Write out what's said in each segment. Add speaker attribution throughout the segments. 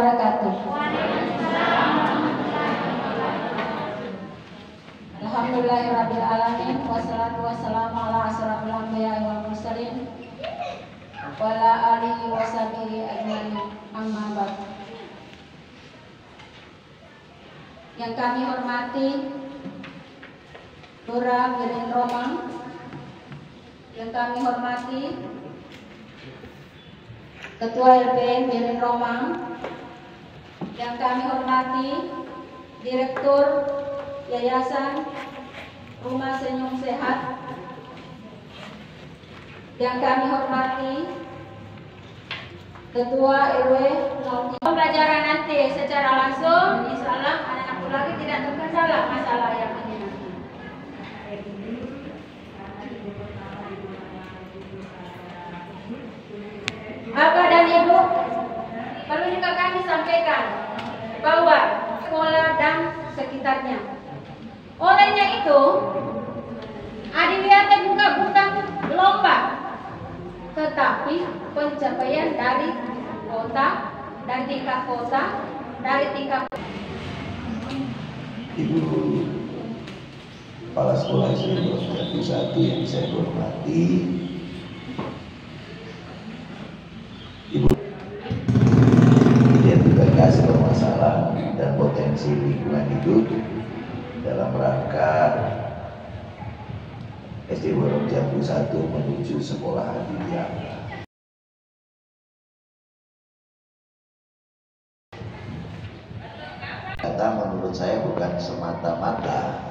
Speaker 1: wabarakatuh. Alhamdulillahirrabbilalamin. Wassalatu wassalamu ala asrafil anbiya'i wal mursalin wa ala alihi wa sahbihi ajmain, amma ba'd. Yang kami hormati Lurah Biring Romang, yang kami hormati Ketua LP Biring Romang, yang kami hormati Direktur Yayasan Rumah Senyum Sehat, yang kami hormati Ketua RW 03. Pembelajaran nanti secara langsung, insyaallah anak-anak lagi tidak terkendala masalah yang ini nanti. Bapak dan Ibu, perlu juga kami sampaikan bahwa sekolah dan sekitarnya. Olehnya itu, Adiwiyata juga bukan lomba, tetapi pencapaian dari kota dan tingkat kota, dari tingkat.
Speaker 2: Ibu Kepala Sekolah SD 1 yang saya hormati, Ibu identifikasi permasalahan dan potensi lingkungan hidup dalam rangka SD Borong Jambu 1 menuju sekolah Adiwiyata. Kata menurut saya bukan semata-mata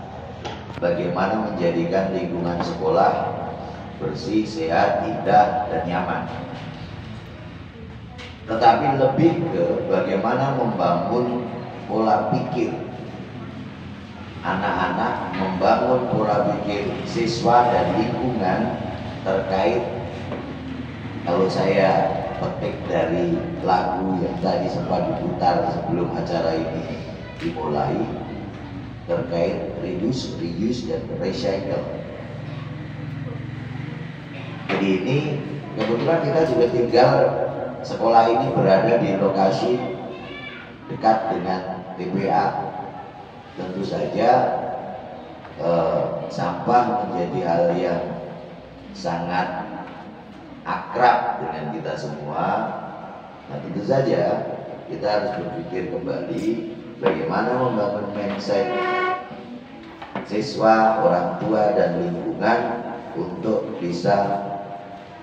Speaker 2: bagaimana menjadikan lingkungan sekolah bersih, sehat, indah, dan nyaman, tetapi lebih ke bagaimana membangun pola pikir anak-anak, membangun pola pikir siswa dan lingkungan terkait, kalau saya petik dari lagu yang tadi sempat diputar sebelum acara ini dimulai, terkait reduce, reuse, dan recycle. Jadi ini kebetulan kita juga tinggal, sekolah ini berada di lokasi dekat dengan TPA. Tentu saja sampah menjadi hal yang sangat akrab dengan kita semua. Nah, tentu saja kita harus berpikir kembali bagaimana membangun mindset siswa, orang tua, dan lingkungan untuk bisa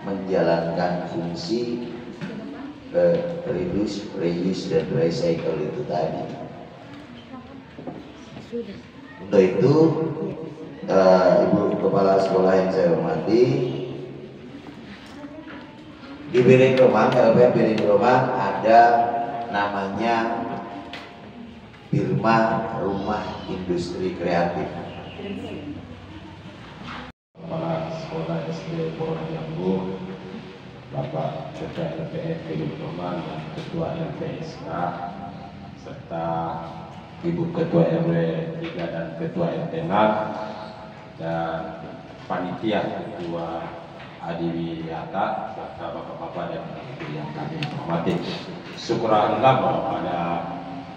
Speaker 2: menjalankan fungsi reduce, reuse, dan recycle itu tadi. Untuk itu, Ibu Kepala Sekolah yang saya hormati, di Biring Romang, LPM Biring Romang ada namanya Birma Rumah Industri Kreatif.
Speaker 3: Kepala Sekolah SD Borong Jambu, Bapak Ketua LPM Biring Romang dan Ketua LPSK, serta Ibu Ketua RW 3 dan Ketua RT 6, dan panitia Ketua Adiwiyata, serta bapak-bapak dan ibu yang kami hormati. Syukur alhamdulillah bahwa pada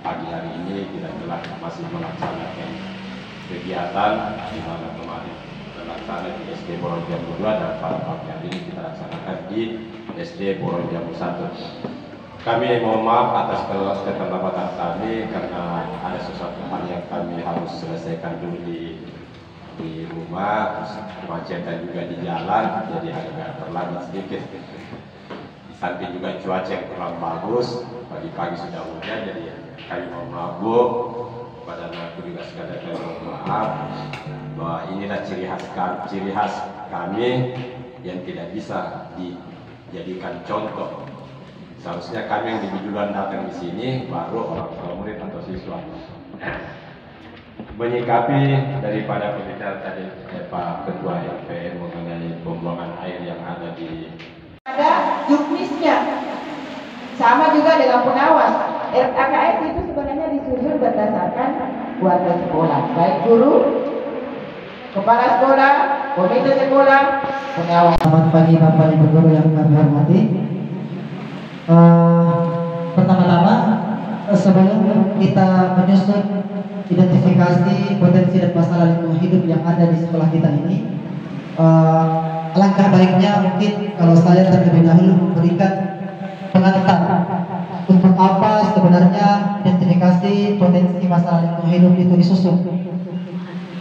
Speaker 3: pagi hari ini kita telah masih melaksanakan kegiatan di mana kemarin terlaksana di SD Borong Jambu 2 dan pada pagi hari ini kita laksanakan di SD Borong Jambu 1. Kami mohon maaf atas keterlambatan kami karena ada sesuatu hal yang kami harus selesaikan dulu di rumah, terus kemacetan juga di jalan, jadi agak terlambat sedikit. Di samping juga cuaca yang kurang bagus, pagi-pagi sudah hujan, jadi kami mohon maaf Bu, pada aku juga sekadar kami mohon maaf bahwa inilah ciri khas kami yang tidak bisa dijadikan contoh. Seharusnya kami yang lebih duluan datang di sini, baru orang tua murid atau siswa. Menyikapi daripada pembicaraan tadi Pak Ketua LPM mengenai pembuangan air yang ada di
Speaker 1: juknisnya, sama juga dengan pengawas. RKS itu sebenarnya disusun berdasarkan warga sekolah, baik guru, kepala sekolah, komite sekolah, pengawas.
Speaker 4: Selamat pagi Bapak Ibu guru yang kami hormati. Pertama-tama sebelum kita menyusun identifikasi potensi dan masalah lingkungan hidup yang ada di sekolah kita ini, alangkah baiknya mungkin kalau saya terlebih dahulu memberikan pengantar untuk apa sebenarnya identifikasi potensi masalah lingkungan hidup itu disusun.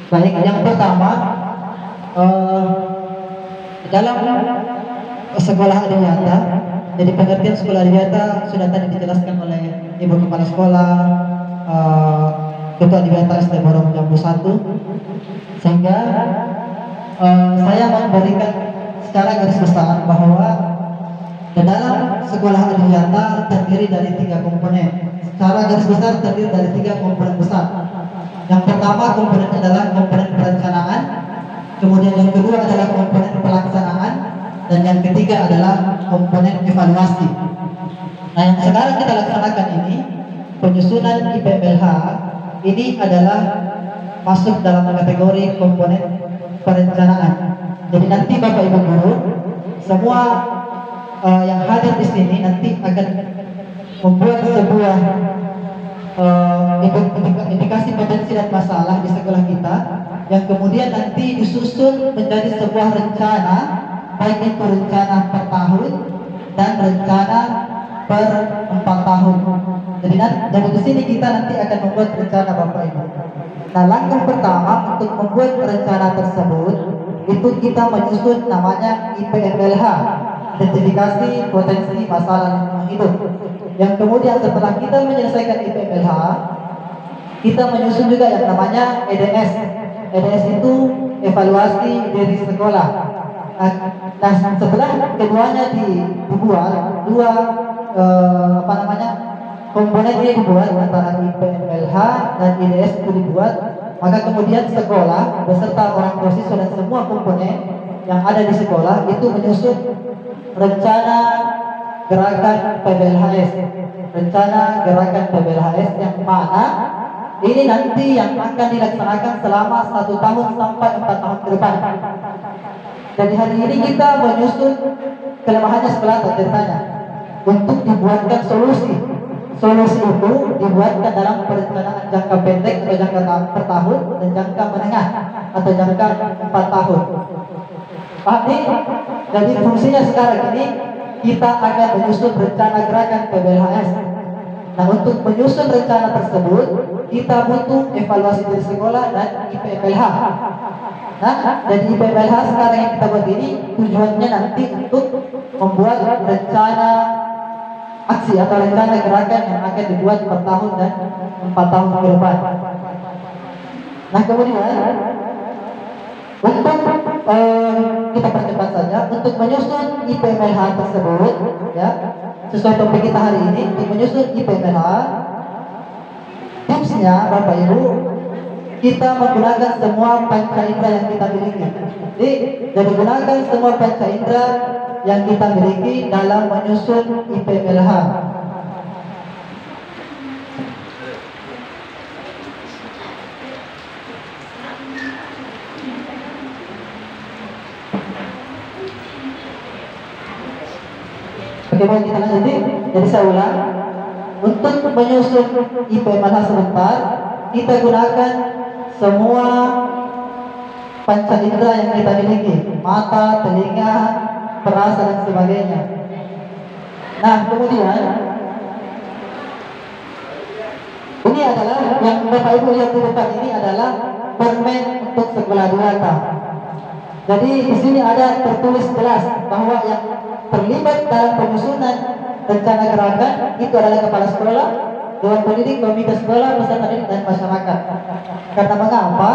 Speaker 4: Baik, yang pertama, dalam sekolah adiwiyata, jadi pengertian sekolah adiwiyata sudah tadi dijelaskan oleh Ibu Kepala Sekolah, Ketua Adiwiyata SD Borong Jambu 1, sehingga saya memberikan secara garis besar bahwa dalam sekolah adiwiyata terdiri dari 3 komponen. Secara garis besar terdiri dari 3 komponen besar. Yang pertama komponen adalah komponen perencanaan, kemudian yang kedua adalah komponen pelaksanaan, dan yang ketiga adalah komponen evaluasi. Nah, yang sekarang kita laksanakan ini, penyusunan IPMLH ini adalah masuk dalam kategori komponen perencanaan. Jadi nanti Bapak Ibu guru semua yang hadir di sini nanti akan membuat sebuah indikasi potensi dan masalah di sekolah kita, yang kemudian nanti disusun menjadi sebuah rencana, baik itu rencana per tahun dan rencana per 4 tahun. Jadi di sini kita nanti akan membuat rencana Bapak Ibu. Nah, langkah pertama untuk membuat rencana tersebut itu kita menyusun namanya IPMLH, identifikasi potensi masalah lingkungan hidup. Yang kemudian setelah kita menyelesaikan IPMLH, kita menyusun juga yang namanya EDS. EDS itu evaluasi diri sekolah. Nah, setelah keduanya dibuat, dua komponen ini dibuat antara IPMLH dan IDS itu dibuat, maka kemudian sekolah beserta orang tua siswa dan semua komponen yang ada di sekolah itu menyusun rencana gerakan PBLHS, yang mana ini nanti yang akan dilaksanakan selama 1 tahun sampai 4 tahun ke depan. Jadi hari ini kita menyusun kelemahannya sebelah ceritanya untuk dibuatkan solusi. Solusi itu dibuatkan dalam perencanaan jangka pendek atau jangka per tahun dan jangka menengah atau jangka 4 tahun. Paham nih? Jadi fungsinya sekarang ini kita akan menyusun rencana gerakan PBLHS. Nah, untuk menyusun rencana tersebut kita butuh evaluasi dari sekolah dan IPMLH. Nah, dan IPMLH sekarang yang kita buat ini tujuannya nanti untuk membuat rencana aksi atau rencana gerakan yang akan dibuat per tahun dan 4 tahun ke depan. Nah, kemudian untuk kita percepat saja untuk menyusun IPMLH tersebut, ya, sesuai topik kita hari ini, untuk menyusun IPMLH, tipsnya Bapak Ibu, kita menggunakan semua panca indera yang kita miliki. Jadi gunakan semua panca indera yang kita miliki dalam menyusun IPMLH. Bagaimana kita lanjuti? Jadi saya ulang. Untuk menyusun IPMLH sebentar, kita gunakan semua panca indera yang kita miliki, mata, telinga, perasa dan sebagainya. Nah, kemudian ini adalah yang Bapak Ibu lihat di depan ini adalah permen untuk sekolah adiwiyata. Jadi di sini ada tertulis jelas bahwa yang terlibat dalam penyusunan rencana gerakan itu adalah kepala sekolah, dewan pendidik, komite sekolah, peserta didik dan masyarakat. Karena mengapa?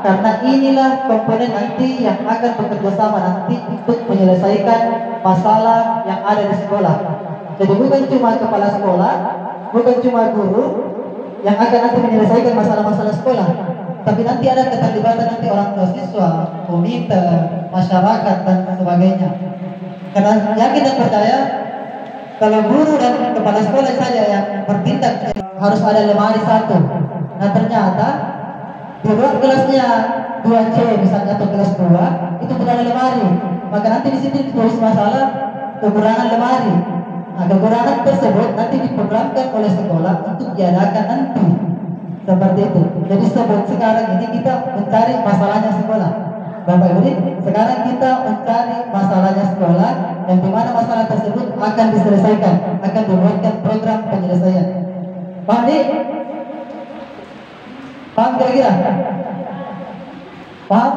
Speaker 4: Karena inilah komponen nanti yang akan bekerja sama nanti untuk menyelesaikan masalah yang ada di sekolah. Jadi bukan cuma kepala sekolah, bukan cuma guru yang akan nanti menyelesaikan masalah-masalah sekolah, tapi nanti ada keterlibatan nanti orang tua siswa, komite, masyarakat dan sebagainya. Karena yakin dan percaya kalau guru dan kepala sekolah saja yang bertindak harus ada lemari 1. Nah, ternyata di ruang kelasnya 2C misalnya atau kelas 2 itu tidak ada lemari, maka nanti di sini ditulis masalah kekurangan lemari. Nah, kekurangan tersebut nanti diprogramkan oleh sekolah untuk diadakan nanti. Seperti itu. Jadi sekarang ini kita mencari masalahnya sekolah. Bapak Ibu, sekarang kita mencari masalahnya sekolah, dan di mana masalah tersebut akan diselesaikan, akan dibuatkan program penyelesaian. Paham nih? Paham kira-kira? Paham?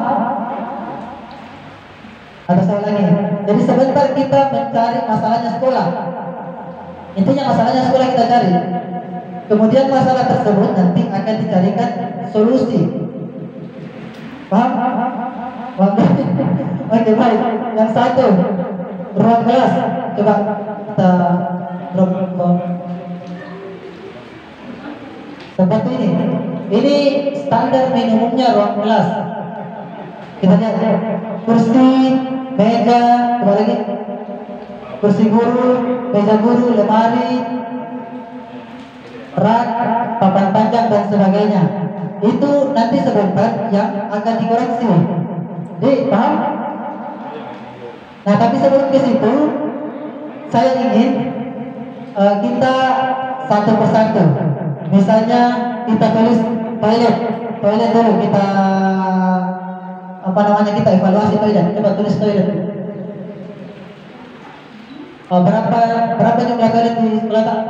Speaker 4: Atau saya lagi? Jadi sebentar kita mencari masalahnya sekolah. Intinya masalahnya sekolah kita cari. Kemudian masalah tersebut nanti akan dicarikan solusi. Paham? Oke, baik. Yang satu, ruang kelas. Coba kita drop. Seperti ini. Ini standar minimumnya ruang kelas. Kita lihat kursi, meja, coba lagi. Kursi guru, meja guru, lemari, rak, papan panjang dan sebagainya. Itu nanti sebentar yang akan dikoreksi. Jadi paham? Nah, tapi sebelum ke situ, saya ingin kita satu persatu. Misalnya kita tulis toilet dulu, kita kita evaluasi toilet. Coba tulis toilet. Berapa jumlah toilet di sekolah tak?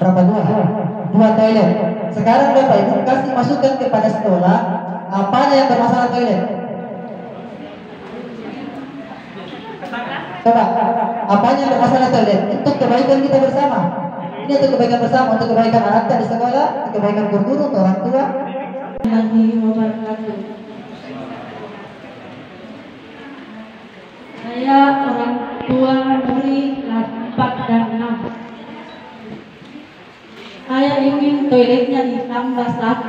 Speaker 4: Berapa? Dua toilet. Sekarang Bapak Ibu kasih masukan kepada sekolah, apa yang bermasalah toilet? Coba, apa yang bermasalah toilet? Untuk kebaikan kita bersama. Ini untuk kebaikan bersama, untuk kebaikan anak di sekolah, untuk kebaikan guru, untuk orang tua.
Speaker 1: Saya orang tua murid kelas 4 dan 6. Saya ingin toiletnya ditambah 1.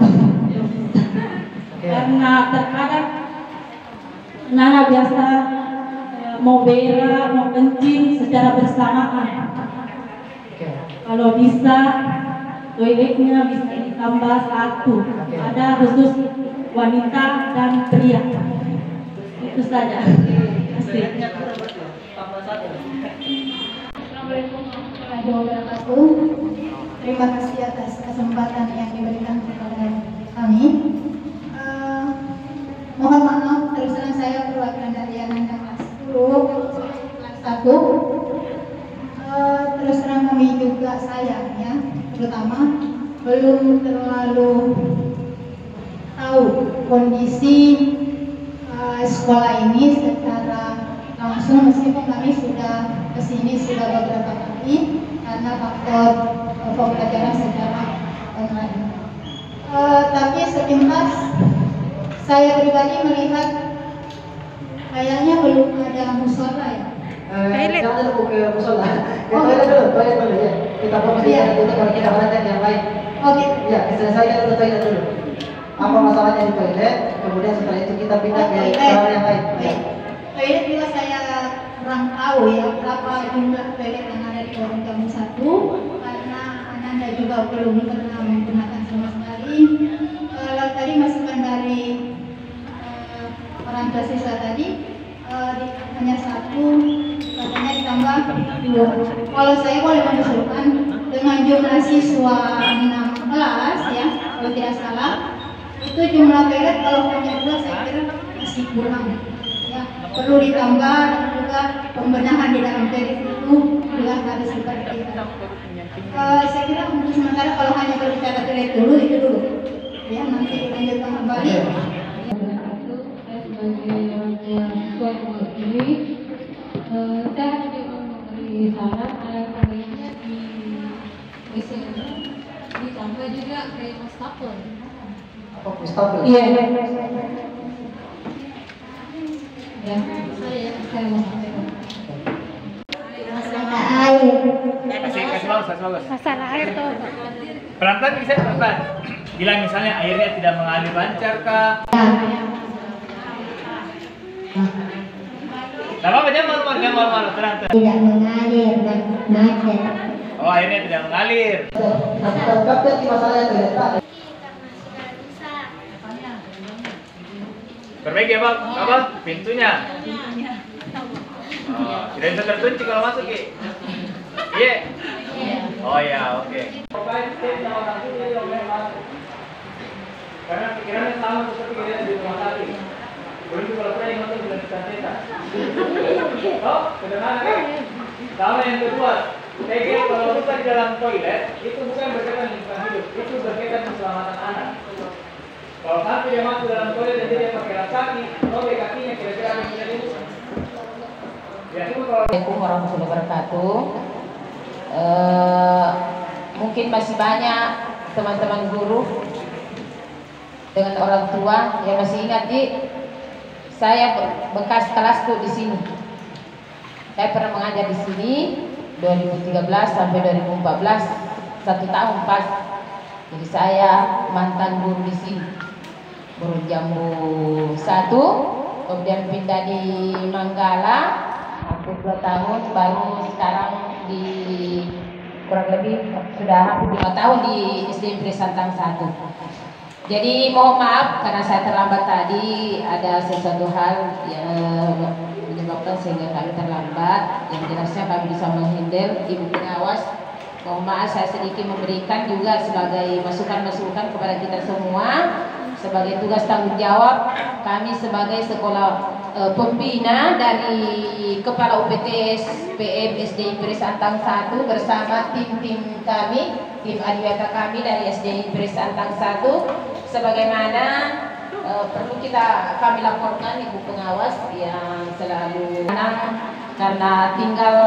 Speaker 1: Karena terkadang anak biasa mau berak, mau kencing secara bersamaan. Kalau bisa toiletnya bisa ditambah 1. Ada khusus wanita dan pria. Itu saja.
Speaker 5: Assalamualaikum warahmatullahi wabarakatuh. Terima kasih atas kesempatan yang diberikan kepada kami. Mohon maaf, terus terang saya perwakilan dari anak kelas 10, kelas 1. Terus terang kami juga sayangnya, terutama belum terlalu tahu kondisi sekolah ini secara langsung, meskipun kami sudah kesini sudah beberapa kali karena faktor pembelajaran secara online. Tapi sepintas saya pribadi melihat kayaknya belum ada musola ya.
Speaker 4: Jangan dulu ke musola. Toilet dulu ya. Kita fokus di itu kalau kita perhatikan yang lain.
Speaker 5: Oke.
Speaker 4: Ya, selesaikan dulu toilet dulu. Apa masalahnya di toilet? Kemudian setelah itu kita pindah ke hal yang lain.
Speaker 5: Toilet juga saya kurang tahu ya berapa jumlah toilet yang ada di Lorong Jamu 1, karena Ananda juga belum pernah menggunakan sama sekali. Kalau tadi masukan dari orang tua siswa tadi hanya 1, katanya ditambah 2. Kalau saya boleh mengusulkan dengan jumlah siswa 6 kelas ya, kalau tidak salah, itu jumlah toilet kalau hanya 2 saya kira masih kurang. Ya, perlu ditambah, dan juga pembenahan di dalam toilet itu juga harus diperhatikan. Saya kira untuk sementara kalau hanya berbicara toilet dulu itu dulu. Ya, nanti dilanjutkan kembali.
Speaker 1: Saya sebagai orang tua siswa mewakili, saya juga memberi saran agar toiletnya di WC ditambah juga kayak wastafel.
Speaker 4: Apa wastafel?
Speaker 1: Iya. Ya, saya mau.
Speaker 5: Masalah air.
Speaker 6: Kasih bagus.
Speaker 7: Masalah air tuh.
Speaker 6: Pelan-pelan bisa pelan. Bila misalnya airnya tidak mengalir lancar kah? Tidak apa-apa, jangan malu-malu, tenang.
Speaker 5: Tidak mengalir dan macet.
Speaker 6: Oh, airnya tidak mengalir.
Speaker 4: Kapten di masalahnya toilet Pak.
Speaker 6: Perbaiki ya, Bang. Apa? Pintunya. Oh, tidak bisa terkunci kalau masuk, Ki. Iya. Oh ya, oke. Karena pikirannya sama seperti kita di rumah sakit. Belum kalau saya yang nonton bilang kita. Oh, sederhana kan? Sama yang kedua, saya kira kalau kita di dalam toilet itu bukan berkaitan lingkungan hidup, itu berkaitan keselamatan anak. Kalau sampai dia masuk dalam toilet dan dia pakai alas kaki, robek kakinya kira-kira apa yang terjadi? Ya, itu kalau
Speaker 1: Assalamualaikum warahmatullahi wabarakatuh. Mungkin masih banyak teman-teman guru dengan orang tua yang masih ingat saya bekas kelasku di sini. Saya pernah mengajar di sini 2013 sampai 2014, 1 tahun pas. Jadi saya mantan guru di sini. Guru Jambu 1, kemudian pindah di Manggala hampir 2 tahun, baru sekarang di kurang lebih sudah hampir 5 tahun di SD Negeri Santang 1. Jadi mohon maaf karena saya terlambat tadi, ada sesuatu hal yang menyebabkan sehingga kami terlambat. Yang jelasnya kami bisa menghandle ibu pengawas. Mohon maaf saya sedikit memberikan juga sebagai masukan-masukan kepada kita semua sebagai tugas tanggung jawab kami sebagai sekolah pembina dari Kepala UPTS PM SD Negeri Santang 1 bersama tim-tim kami, tim adiwiyata kami dari SD Negeri Santang 1, sebagaimana perlu kami laporkan ibu pengawas yang selalu karena tinggal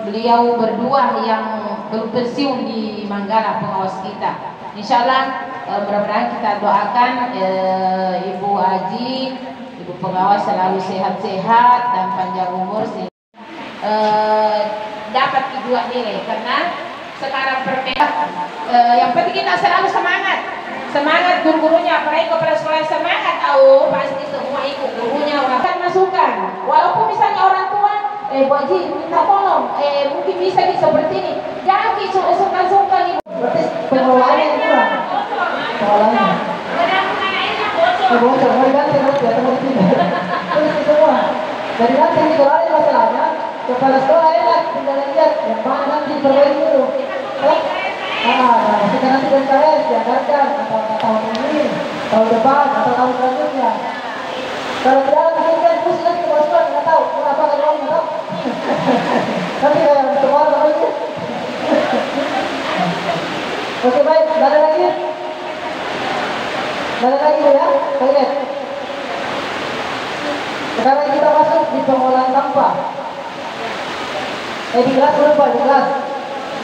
Speaker 1: beliau berdua yang belum pensiun di Manggala pengawas kita. Insya Allah mudah-mudahan kita doakan Ibu Aji, Ibu pengawas selalu sehat-sehat dan panjang umur dapat kedua nilai, karena sekarang yang penting kita selalu semangat guru-gurunya, apalagi kepala sekolah semangat, pasti semua ikut gurunya orang masukan, walaupun misalnya orang tua Bu Haji minta tolong, mungkin bisa seperti ini, jangan sungkan-sungkan ibu.
Speaker 4: Berarti pengelolaannya kurang. Pengelolaannya. Bocor, mau diganti berarti atau mau dipindah? Terus semua. Jadi nanti dikeluarin masalahnya, kepala sekolah enak, tinggal lihat yang mana nanti perbaiki dulu. Kita nanti dari KS dianggarkan atau tahun ini, tahun depan atau tahun selanjutnya. Kalau tidak mungkin kan pusing nanti kepala sekolah nggak tahu kenapa nggak tahu nggak tahu. Nanti kayak semua orang itu. Oke baik, ada lagi? Ada lagi ya, kalian. Sekarang kita masuk di pengolahan sampah. Di kelas dulu Pak, di kelas.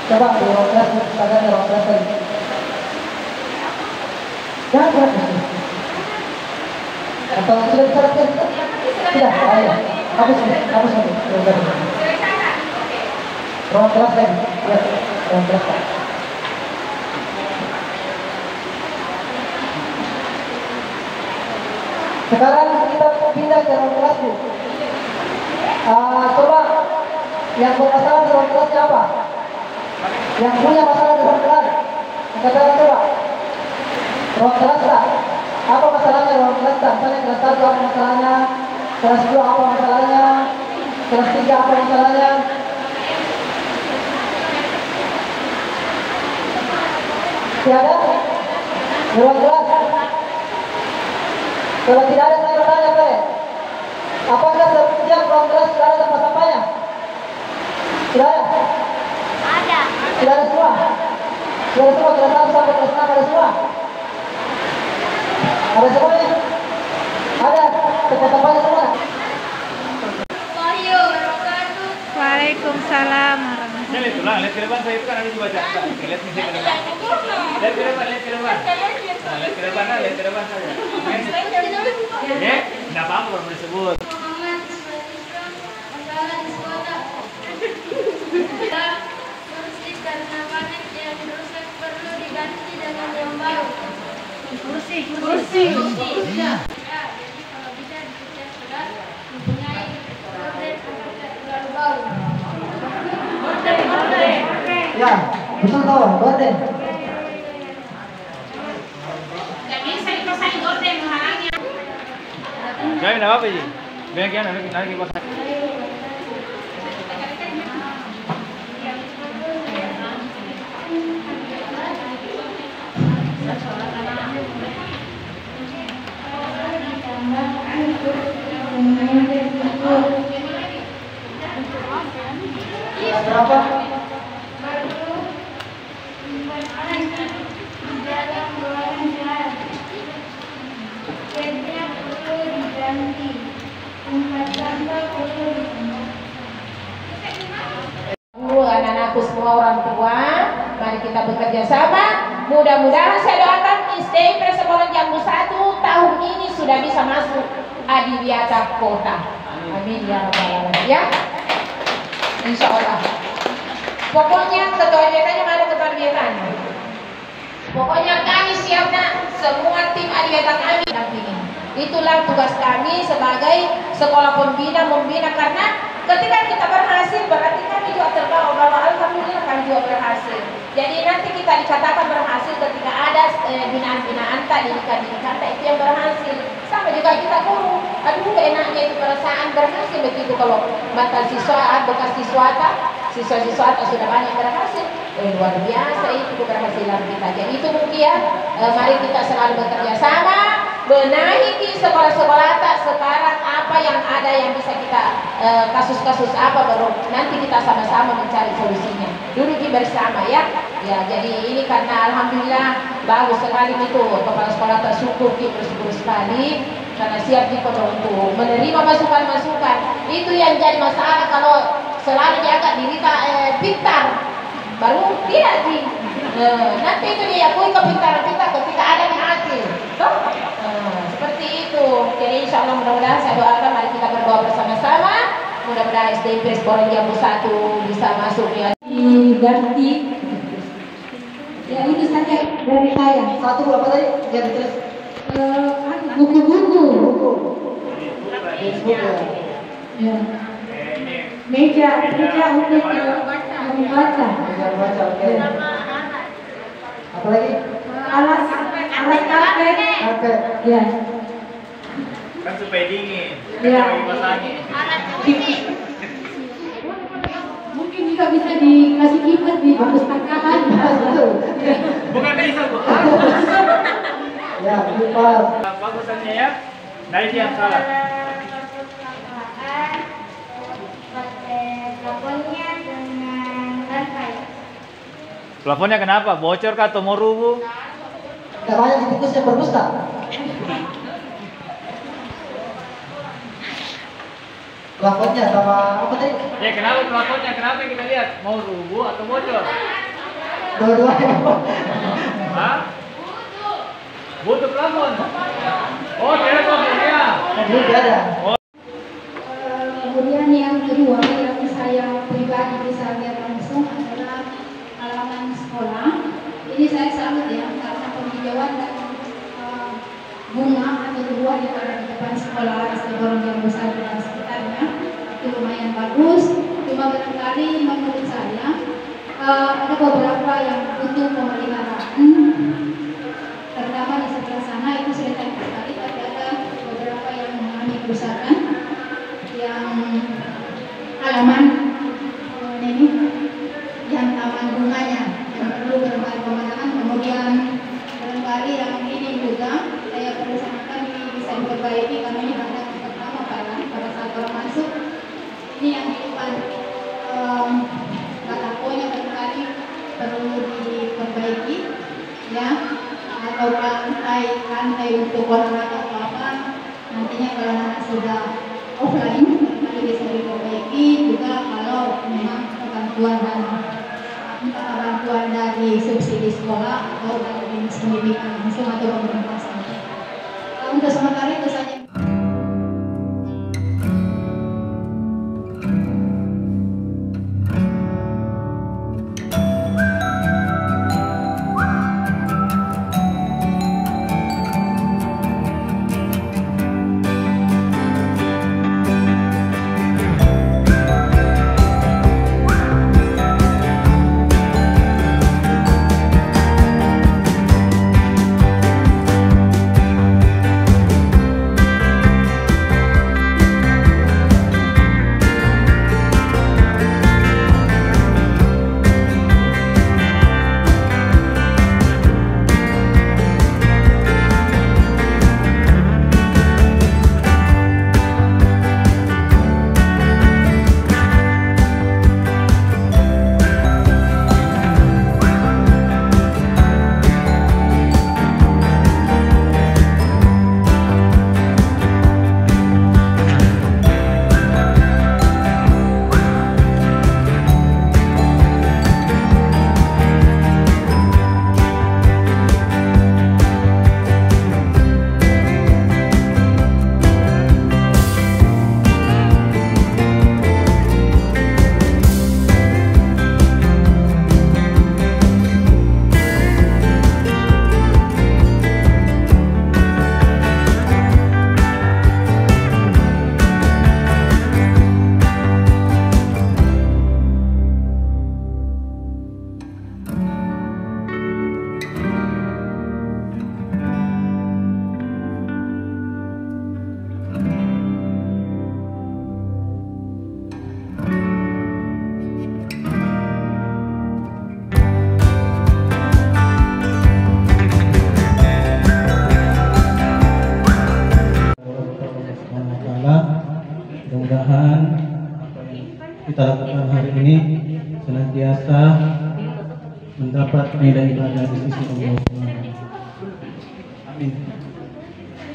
Speaker 4: Coba di ruang kelas, kita di ruang kelas tadi. Jangan kelas ini. Atau sudah bisa lihat? Tidak, ayo. Hapus ini. Ruang kelas lagi. Ya, ruang kelas Pak. Sekarang kita pindah ke ruang kelas Bu. Coba yang bermasalah di ruang kelas siapa? Yang punya masalah di ruang kelas, angkat coba. Ruang kelas tak? Apa masalahnya ruang kelas tak? Misalnya kelas 1 apa masalahnya? Kelas 2 apa masalahnya? Kelas 3 apa masalahnya? Tiada? Di ruang kelas? Kalau tidak ada, saya bertanya saya, apakah setiap ruang kelas sudah ada tempat sampahnya? Tidak ada? Ada. Tidak ada semua? Tidak ada semua, kelas 1 sampai kelas 6 ada semua? Ada semuanya? Ada tempat sampahnya semua?
Speaker 7: Waalaikumsalam.
Speaker 6: Saya lihat ulang, lihat ke depan, saya itu kan ada dibaca. Lihat ke depan. Lihat ke depan. Nah, lihat ke depan saja. Ya, nggak apa-apa kalau disebut.
Speaker 7: Karena banyak yang rusak perlu diganti dengan yang baru. Kursi. Ya, jadi kalau bisa dicat sudah mempunyai gorden agar terlalu bau. Gorden.
Speaker 4: Ya, betul kawan, gorden.
Speaker 6: Jangan apa-apa sih. Biar nanti pas.
Speaker 4: Berapa?
Speaker 7: Dalam ruangan kelas. Bednya perlu diganti. Tempat sampah perlu ditambah.
Speaker 1: Anak-anakku semua orang tua, mari kita bekerja sama. Mudah-mudahan saya doakan SD Persekolah Jambu 1 tahun ini sudah bisa masuk Adiwiyata Kota. Amin ya rabbal alamin. Ya, insya Allah. Pokoknya ketua biasanya mana ketua biasanya? Pokoknya kami siap nak, semua tim Adiwiyata kami dampingi. Itulah tugas kami sebagai sekolah pembina, membina, karena ketika kita berhasil berarti kami juga terbawa bahwa alhamdulillah kami juga berhasil. Jadi nanti kita dikatakan berhasil ketika ada binaan-binaan tadi dikata itu yang berhasil. Sama juga kita guru. Aduh enaknya itu perasaan berhasil begitu kalau mantan siswa, bekas siswa-siswa sudah banyak berhasil. Luar biasa itu keberhasilan kita. Jadi itu mungkin mari kita selalu bekerja sama, benahi sekolah-sekolah sekarang apa yang ada yang bisa kita kasus-kasus apa baru nanti kita sama-sama mencari solusinya. Duduk bersama ya. Ya, jadi ini karena alhamdulillah bagus sekali itu kepala sekolah tersyukur, bersyukur sekali karena siap untuk menerima masukan-masukan. Itu yang jadi masalah kalau selalu jaga diri pintar baru tidak di nanti itu dia akui kepintaran kita ketika ada di hasil. Seperti itu. Jadi insya Allah mudah-mudahan saya doakan mari kita berdoa bersama-sama. Mudah-mudahan SD Persekolah Jambu 1 bisa masuk ya.
Speaker 5: Diganti. Ya itu saja dari saya.
Speaker 4: Satu apa tadi? Biar terus.
Speaker 5: Buku-buku.
Speaker 4: Facebook ya.
Speaker 5: Ya. Meja untuk membaca.
Speaker 4: Biar baca, oke. Apa lagi?
Speaker 5: Alas karpet.
Speaker 4: Karpet.
Speaker 5: Ya.
Speaker 6: Kan supaya dingin.
Speaker 5: Ya.
Speaker 6: Kan dipasangin.
Speaker 5: Mungkin juga bisa dikasih kipas di perpustakaan.
Speaker 6: Bukan bisa bu.
Speaker 4: Ya, kipas.
Speaker 6: Bagusannya ya. Nah ini yang salah.
Speaker 7: Plafonnya dengan lantai.
Speaker 6: Plafonnya kenapa? Bocor kah atau mau rubuh?
Speaker 4: Gak banyak tikusnya berpusta. Plafonnya sama apa tadi?
Speaker 6: Ya kenapa plafonnya? Kenapa kita lihat? Mau rubuh atau bocor?
Speaker 4: Dua-duanya.
Speaker 6: Hah? Butuh plafon. Oh, kira plafonnya.
Speaker 4: Ini dia ada.
Speaker 5: Kemudian yang kedua yang saya pribadi bisa lihat langsung adalah halaman sekolah. Ini saya salut ya karena penghijauan dan bunga atau buah yang ada di depan sekolah SD Jambu 1 dan sekitarnya itu lumayan bagus. Cuma barangkali menurut saya ada beberapa yang butuh pemeliharaan. Terutama di sebelah sana itu sudah cantik sekali, tapi ada beberapa yang mengalami kerusakan. Yang halaman ini yang taman bunganya yang perlu berbagai pemandangan, kemudian barangkali yang ini juga saya berusahakan ini bisa diperbaiki karena ini banyak pertama pada saat orang masuk ini yang di depan batakonya barangkali perlu diperbaiki ya, atau lantai untuk olahraga atau apa nantinya kalau anak sudah offline nanti bisa diperbaiki juga kalau memang bantuan dari subsidi sekolah atau dari dinas pendidikan langsung atau pemerintah saja. Untuk sementara itu saja.
Speaker 8: kita lakukan hari ini senantiasa mendapat nilai ibadah di sisi Allah Subhanahu. Amin.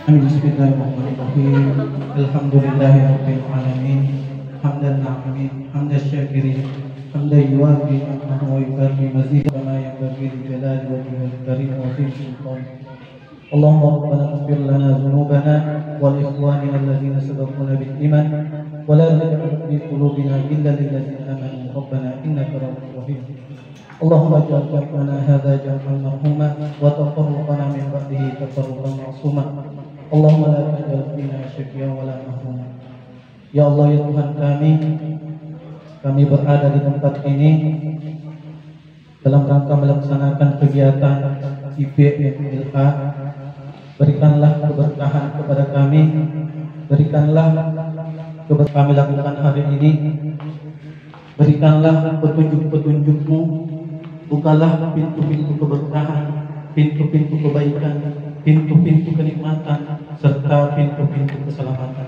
Speaker 8: Amin. Bismillahirrahmanirrahim. Alhamdulillahirabbil alamin. Hamdan na'imin, hamdan syakirin, hamdan yuwafi ni'mahu wa yukafi mazid kama yanbaghi li jalali wajhihil karim wa fi sultan. Allahumma rabbana ighfir lana dhunubana wa li ikhwanina alladhina sabaquna bil iman wa la taj'al fi qulubina ghillan lil ladzina amanu rabbana innaka ra'ufur rahim. Allahumma ij'al jam'ana hadha jam'an marhuma wa tafarruqana min ba'dihi tafarruqan ma'suma. Allahumma la taj'al fina syaqiyyan wa la mahruman. Ya Allah, ya Tuhan kami berada di tempat ini dalam rangka melaksanakan kegiatan IPMLA. Berikanlah keberkahan kepada kami, berikanlah keberkahan kami lakukan hari ini, berikanlah petunjuk-petunjuk-Mu, bukalah pintu-pintu keberkahan, pintu-pintu kebaikan, pintu-pintu kenikmatan, serta pintu-pintu keselamatan.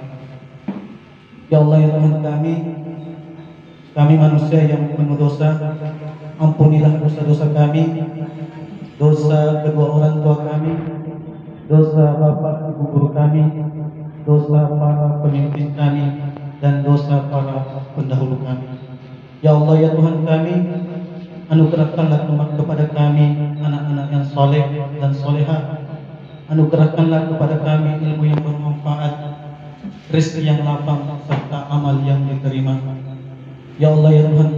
Speaker 8: Ya Allah, ya Tuhan kami manusia yang penuh dosa, ampunilah dosa-dosa kami, dosa kedua orang tua kami, dosa bapak ibu guru kami, dosa para pemimpin kami, dan dosa para pendahulu kami. Ya Allah, ya Tuhan anugerahkanlah kepada kami anak-anak yang soleh dan soleha, anugerahkanlah kepada kami ilmu yang bermanfaat, rezeki yang lapang, serta amal yang diterima. Ya Allah, ya Tuhan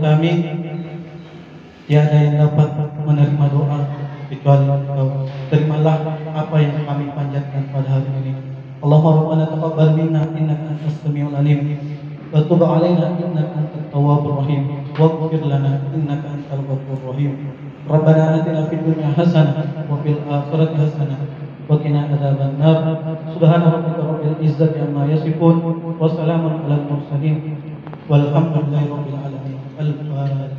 Speaker 8: tiada yang dapat menerima doa kecuali Engkau. Terimalah apa yang kami panjatkan pada hari ini. Allahumma rabbana taqabbal minna innaka antas samiul alim wa tub alaina innaka antat tawwabur rahim waghfir lana innaka antal ghafurur rahim. Rabbana atina fid dunya hasanah wa fil akhirati hasanah wa qina adzabannar. Subhana rabbika rabbil izzati amma yasifun wa salamun alal mursalin walhamdulillahi rabbil alamin. Al-Fatihah.